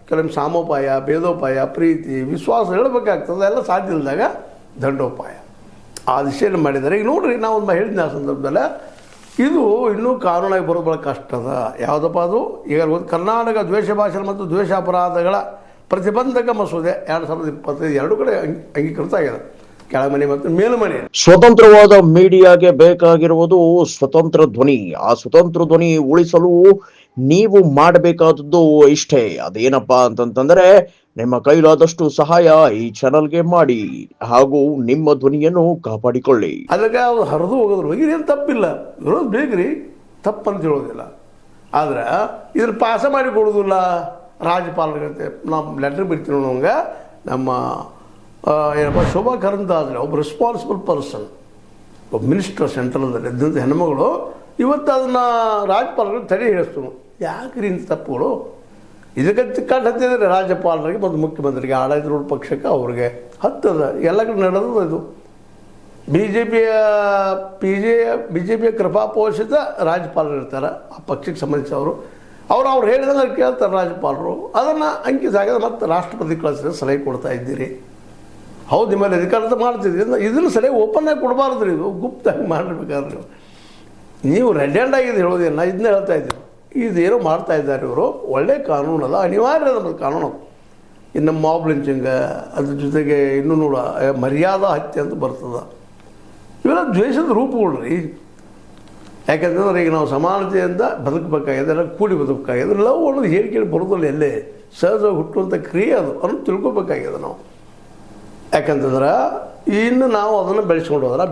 ಕೆಲವೊಮ್ಮೆ ಸಾಮೋಪಾಯ, ಭೇದೋಪಾಯ, ಪ್ರೀತಿ, ವಿಶ್ವಾಸ ಹೇಳಬೇಕಾಗ್ತದೆ. ಎಲ್ಲ ಸಾಧ್ಯ ಇಲ್ಲದಾಗ ದಂಡೋಪಾಯ ಆ ದಿಶೆಯಲ್ಲಿ ಮಾಡಿದ್ದಾರೆ. ಈಗ ನೋಡಿರಿ, ನಾವು ಒಂದು ಹೇಳಿದ್ದೆ ಆ ಸಂದರ್ಭದಲ್ಲಿ, ಇದು ಇನ್ನೂ ಕಾನೂನಾಗಿ ಬರೋದು ಭಾಳ ಕಷ್ಟ ಅದ. ಯಾವುದಪ್ಪ ಅದು? ಈಗ ಕರ್ನಾಟಕ ದ್ವೇಷ ಭಾಷಣ ಮತ್ತು ದ್ವೇಷ ಅಪರಾಧಗಳ ಪ್ರತಿಬಂಧಕ ಮಸೂದೆ 2025 ಎರಡೂ ಕಡೆ ಅಂಗೀಕೃತ ಆಗಿದೆ, ಕೆಳಮನೆ ಮತ್ತು ಮೇಲ್ಮನೆ. ಸ್ವತಂತ್ರವಾದ ಮೀಡಿಯಾಗೆ ಬೇಕಾಗಿರುವುದು ಸ್ವತಂತ್ರ ಧ್ವನಿ. ಆ ಸ್ವತಂತ್ರ ಧ್ವನಿ ಉಳಿಸಲು ನೀವು ಮಾಡಬೇಕಾದದ್ದು ಇಷ್ಟೇ. ಅದೇನಪ್ಪಾ ಅಂತಂತಂದ್ರೆ, ನಿಮ್ಮ ಕೈಲಾದಷ್ಟು ಸಹಾಯ ಈ ಚಾನಲ್ಗೆ ಮಾಡಿ ಹಾಗೂ ನಿಮ್ಮ ಧ್ವನಿಯನ್ನು ಕಾಪಾಡಿಕೊಳ್ಳಿ. ಅದಕ್ಕೆ ಅವ್ರು ಹರಿದು ಹೋಗೋದ್ರ ಬಗ್ಗೆ ಏನು ತಪ್ಪಿಲ್ಲ, ಇರೋದು ಬೇಕ್ರಿ, ತಪ್ಪಂತ ಹೇಳೋದಿಲ್ಲ. ಆದ್ರೆ ಇದ್ರ ಪಾಸ ಮಾಡಿ ಕೊಡೋದಿಲ್ಲ ರಾಜ್ಯಪಾಲರಿಗಂತೆ. ನಾವು ಲೆಟ್ರ್ ಬಿಡ್ತೀವಿ ನಮ್ಗೆ, ನಮ್ಮ ಏನಪ್ಪ ಶೋಭಾ ಕರಂದ್ಲಾಜೆ ಒಬ್ಬ ರೆಸ್ಪಾನ್ಸಿಬಲ್ ಪರ್ಸನ್, ಒಬ್ಬ ಮಿನಿಸ್ಟರ್ ಸೆಂಟ್ರಲ್ದಲ್ಲಿ ಇದ್ದಂಥ ಹೆಣ್ಮಗಳು ಇವತ್ತು ಅದನ್ನು ರಾಜ್ಯಪಾಲರಿಗೆ ತಡೆ ಹೇಳಿಸ್ತು. ಯಾಕ್ರಿ ಇಂಥ ತಪ್ಪುಗಳು? ಇದಕ್ಕೆ ತಿಕ್ಕಾಟ ಹತ್ತಿದ್ರೆ ರಾಜ್ಯಪಾಲರಿಗೆ ಮತ್ತು ಮುಖ್ಯಮಂತ್ರಿಗೆ, ಆಡಳಿತಾರೂಢ ಪಕ್ಷಕ್ಕೆ, ಅವ್ರಿಗೆ ಹತ್ತದ ಎಲ್ಲ ಕಡೆ ನಡೆದು. ಇದು ಬಿ ಜೆ ಪಿಯ ಕೃಪಾಪೋಷಿತ ರಾಜ್ಯಪಾಲರು ಇರ್ತಾರೆ, ಆ ಪಕ್ಷಕ್ಕೆ ಸಂಬಂಧಿಸಿದವರು. ಅವ್ರು ಹೇಳಿದಂಗೆ ಕೇಳ್ತಾರೆ ರಾಜ್ಯಪಾಲರು. ಅದನ್ನು ಅಂಕಿಸಾಗದ ಮತ್ತು ರಾಷ್ಟ್ರಪತಿ ಕಳಿಸಿದ್ರೆ ಸಲಹೆ ಕೊಡ್ತಾ ಇದ್ದೀರಿ. ಹೌದು, ನಿಮ್ಮಲ್ಲಿ ಅಧಿಕಾರದ ಮಾಡ್ತಿದ್ರಿ, ಇದನ್ನು ಸಲಹೆ ಓಪನ್ ಆಗಿ ಕೊಡಬಾರ್ದು ರೀ, ಇದು ಗುಪ್ತಾಗಿ ಮಾಡಬೇಕಾದ್ರೆ. ನೀವು ರೆಡ್ ಹ್ಯಾಂಡ್ ಆಗಿದೆ ಹೇಳೋದೇನು, ನಾನು ಇದನ್ನೇ ಹೇಳ್ತಾ ಇದ್ದೀನಿ. ಇದೇನೋ ಮಾಡ್ತಾ ಇದ್ದಾರೆ ಇವರು. ಒಳ್ಳೆಯ ಕಾನೂನು ಅದ, ಅನಿವಾರ್ಯ ಅದ ಕಾನೂನು. ಇನ್ನು ಮಾಬ್ ಲಿಂಚಿಂಗ್, ಅದ್ರ ಜೊತೆಗೆ ಇನ್ನೂ ನೋಡ ಮರ್ಯಾದಾ ಹತ್ಯೆ ಅಂತ ಬರ್ತದೆ. ಇವೆಲ್ಲ ದ್ವೇಷದ ರೂಪಗಳು ರೀ. ಯಾಕಂತಂದ್ರೆ ಈಗ ನಾವು ಸಮಾನತೆಯಿಂದ ಬದುಕಬೇಕಾಗಿದೆ, ಎಲ್ಲ ಕೂಡಿ ಬದುಕಬೇಕಾಗಿದೆ. ಲವ್ ಅನ್ನೋದು ಹೇಳಿಕೆ ಬರೋದಿಲ್ಲ, ಎಲ್ಲೇ ಸಹಜವಾಗಿ ಹುಟ್ಟುವಂಥ ಕ್ರಿಯೆ ಅದು ಅನ್ನೋದು ತಿಳ್ಕೊಬೇಕಾಗಿದೆ ನಾವು. ಯಾಕಂತಂದ್ರೆ ಇನ್ನು ನಾವು ಅದನ್ನು ಬೆಳೆಸ್ಕೊಂಡು ಹೋದ್ರೆ